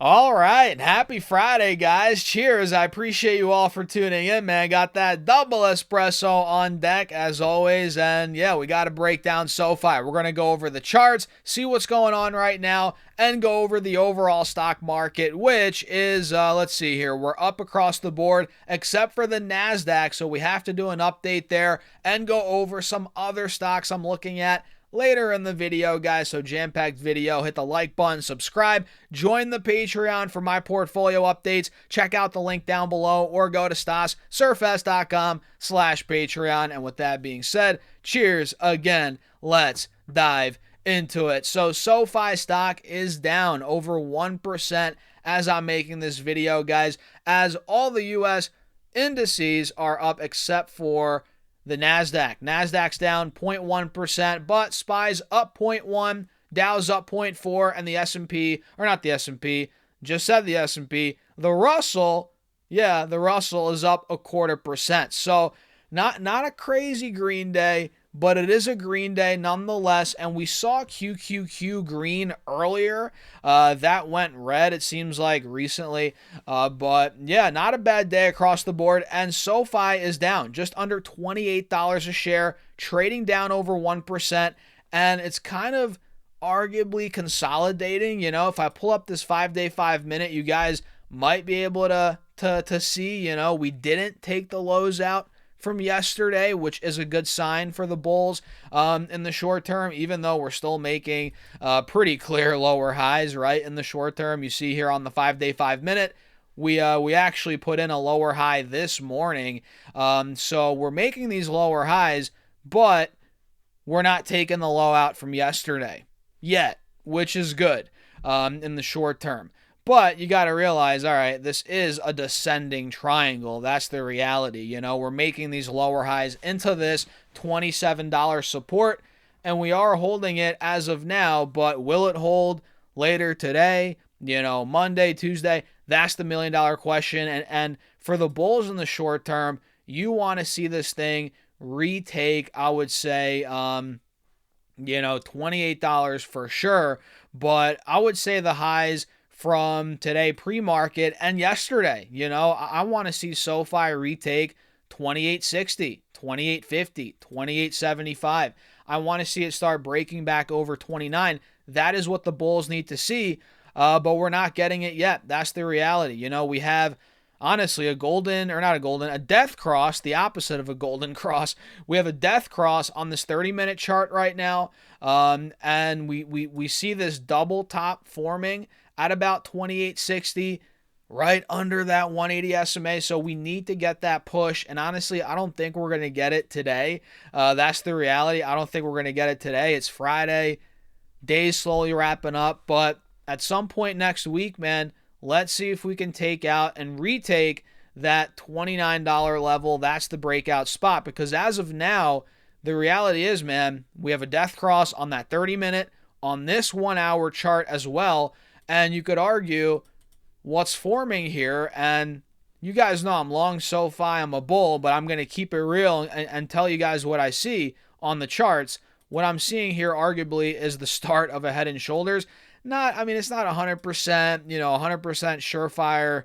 All right, happy Friday, guys. Cheers. I appreciate you all for tuning in, man. Got that double espresso on deck as always. And yeah, we got to break down Sofi. We're going to go over the charts, see what's going on right now, and go over the overall stock market, which is, let's see here, we're up across the board except for the NASDAQ. So we have to do an update there and go over some other stocks I'm looking at later in the video, guys. So jam-packed video. Hit the like button, subscribe, join the Patreon for my portfolio updates. Check out the link down below or go to stassurfest.com/Patreon. And with that being said, cheers again. Let's dive into it. So SoFi stock is down over 1% as I'm making this video, guys, as all the US indices are up except for the NASDAQ. NASDAQ's down 0.1%, but SPY's up 0.1%, Dow's up 0.4%, and the S&P, or not the S&P, just said the S&P, the Russell is up 0.25%. So not a crazy green day, but it is a green day nonetheless, and we saw QQQ green earlier. That went red, it seems like, recently. But yeah, not a bad day across the board, and SoFi is down just under $28 a share, trading down over 1%, and it's kind of arguably consolidating. You know, if I pull up this 5-day, 5-minute, you guys might be able to see, we didn't take the lows out from yesterday, which is a good sign for the bulls in the short term, even though we're still making pretty clear lower highs, right? In the short term, you see here on the 5-day, 5-minute, we actually put in a lower high this morning. So we're making these lower highs, but we're not taking the low out from yesterday yet, which is good in the short term. But you got to realize, all right, this is a descending triangle. That's the reality. We're making these lower highs into this $27 support, and we are holding it as of now, but will it hold later today, Monday, Tuesday? That's the $1 million question. And for the bulls in the short term, you want to see this thing retake, I would say, $28 for sure. But I would say the highs from today pre-market and yesterday, I want to see SoFi retake 28.60, 28.50, 28.75. I want to see it start breaking back over 29. That is what the bulls need to see, but we're not getting it yet. That's the reality. We have honestly a death cross, the opposite of a golden cross. We have a death cross on this 30-minute chart right now, and we see this double top forming at about 28.60, right under that 180 SMA. So we need to get that push. And honestly, I don't think we're going to get it today. That's the reality. I don't think we're going to get it today. It's Friday. Days slowly wrapping up. But at some point next week, man, let's see if we can take out and retake that $29 level. That's the breakout spot. Because as of now, the reality is, man, we have a death cross on that 30-minute, on this 1-hour chart as well. And you could argue what's forming here, and you guys know I'm long SoFi, I'm a bull, but I'm going to keep it real and tell you guys what I see on the charts. What I'm seeing here arguably is the start of a head and shoulders. It's not 100%, 100% surefire,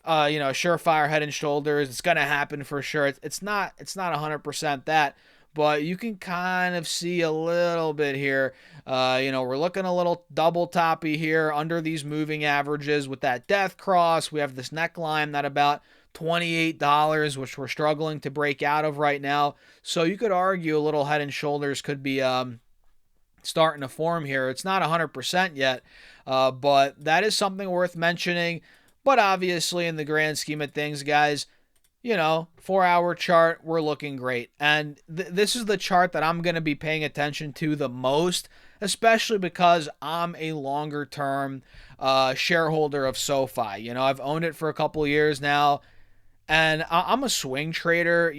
surefire head and shoulders. It's going to happen for sure. It's not 100% that. But you can kind of see a little bit here. We're looking a little double toppy here under these moving averages with that death cross. We have this neckline at about $28, which we're struggling to break out of right now. So you could argue a little head and shoulders could be starting to form here. It's not 100% yet, but that is something worth mentioning. But obviously, in the grand scheme of things, guys, 4-hour chart, we're looking great. And this is the chart that I'm going to be paying attention to the most, especially because I'm a longer term shareholder of SoFi. I've owned it for a couple of years now, and I'm a swing trader,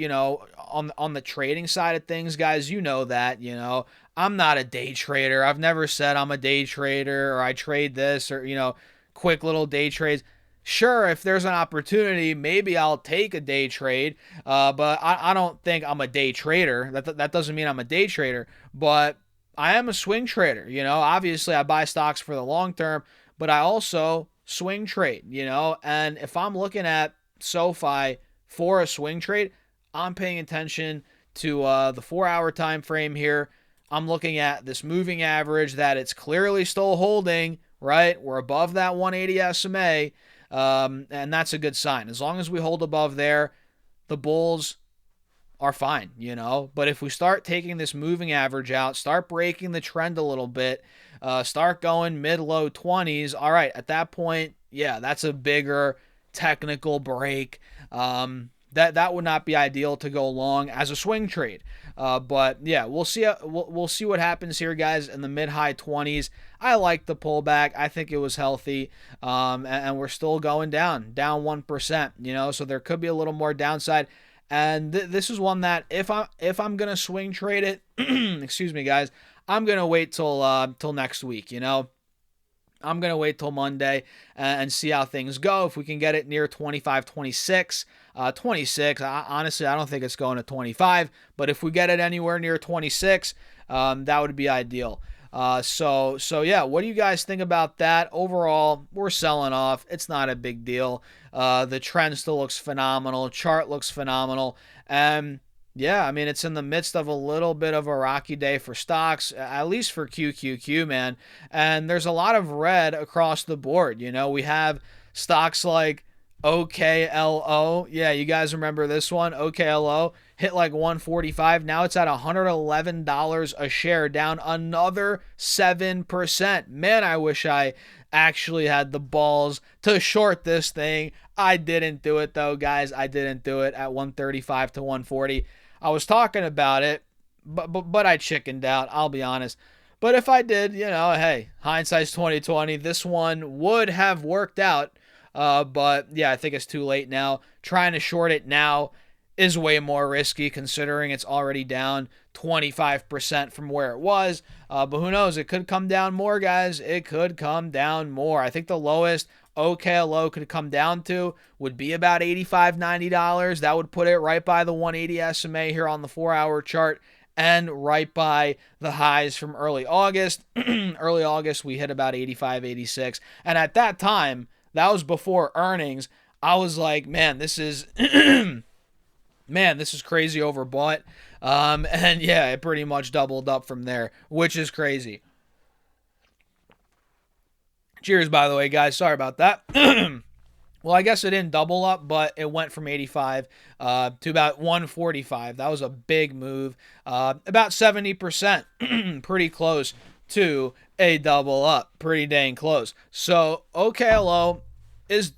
on the trading side of things, guys. That, I'm not a day trader. I've never said I'm a day trader or I trade this or, quick little day trades. Sure, if there's an opportunity, maybe I'll take a day trade, but I don't think I'm a day trader. That doesn't mean I'm a day trader, but I am a swing trader. Obviously I buy stocks for the long term, but I also swing trade, and if I'm looking at SoFi for a swing trade, I'm paying attention to the 4 hour time frame here. I'm looking at this moving average that it's clearly still holding, right? We're above that 180 SMA, and that's a good sign. As long as we hold above there, the bulls are fine, But if we start taking this moving average out, start breaking the trend a little bit, start going mid-low 20s, all right, at that point, yeah, that's a bigger technical break. That would not be ideal to go long as a swing trade. But yeah, we'll see. We'll see what happens here, guys. In the mid-high 20s, I like the pullback. I think it was healthy, and we're still going down 1%. So there could be a little more downside. And this is one that if I'm gonna swing trade it, excuse me, guys, I'm gonna wait till next week. I'm going to wait till Monday and see how things go. If we can get it near 25, 26, 26, honestly, I don't think it's going to 25, but if we get it anywhere near 26, that would be ideal. So yeah, what do you guys think about that? Overall, we're selling off. It's not a big deal. The trend still looks phenomenal. Chart looks phenomenal. Yeah, I mean, it's in the midst of a little bit of a rocky day for stocks, at least for QQQ, man. And there's a lot of red across the board. We have stocks like OKLO. Yeah, you guys remember this one? OKLO hit like 145. Now it's at $111 a share, down another 7%. Man, I wish I actually had the balls to short this thing. I didn't do it, though, guys. I didn't do it at 135 to 140. I was talking about it, but I chickened out, I'll be honest. But if I did, hey, hindsight's 2020. This one would have worked out. But yeah, I think it's too late now. Trying to short it now is way more risky considering it's already down 25% from where it was. But who knows? It could come down more, guys. It could come down more. I think the lowest OKLO could come down to would be about $85, $90. That would put it right by the 180 SMA here on the 4-hour chart and right by the highs from early August. Early August, we hit about 85, 86. And at that time, that was before earnings. I was like, man, this is man, this is crazy overbought. And yeah, it pretty much doubled up from there, which is crazy. Cheers, by the way, guys. Sorry about that. Well, I guess it didn't double up, but it went from 85 to about 145. That was a big move. About 70%. Pretty close to a double up. Pretty dang close. So OKLO is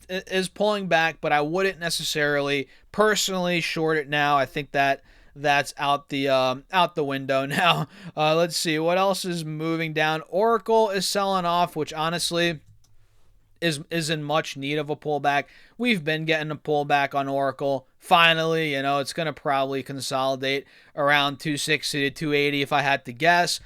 pulling back, but I wouldn't necessarily personally short it now. I think that's out the window now. Let's see what else is moving down. Oracle is selling off, which honestly is in much need of a pullback. We've been getting a pullback on Oracle. Finally, it's going to probably consolidate around 260 to 280 if I had to guess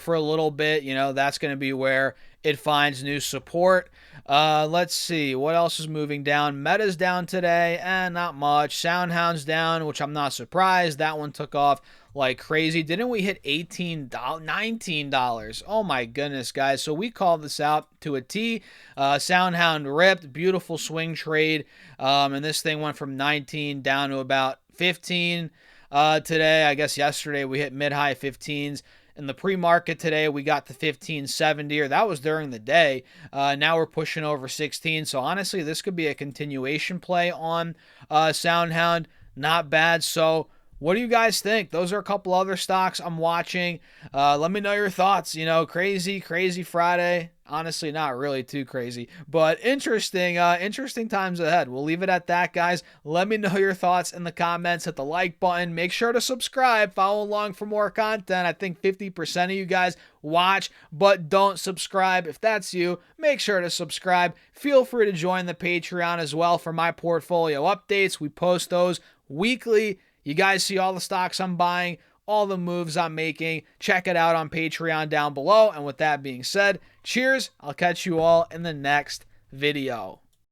for a little bit. That's going to be where it finds new support. Let's see what else is moving down. Meta's down today, and not much. SoundHound's down, which I'm not surprised. That one took off like crazy. Didn't we hit $18, $19? Oh my goodness, guys. So we called this out to a T. SoundHound ripped. Beautiful swing trade. And this thing went from 19 down to about 15 today. I guess yesterday we hit mid-high 15s. In the pre-market today, we got to 1570, or that was during the day. Now we're pushing over 16. So honestly, this could be a continuation play on SoundHound. Not bad. So what do you guys think? Those are a couple other stocks I'm watching. Let me know your thoughts. Crazy Friday. Honestly, not really too crazy, but interesting times ahead. We'll leave it at that, guys. Let me know your thoughts in the comments. Hit the like button. Make sure to subscribe. Follow along for more content. I think 50% of you guys watch, but don't subscribe. If that's you, make sure to subscribe. Feel free to join the Patreon as well for my portfolio updates. We post those weekly. You guys see all the stocks I'm buying, all the moves I'm making. Check it out on Patreon down below. And with that being said, cheers. I'll catch you all in the next video.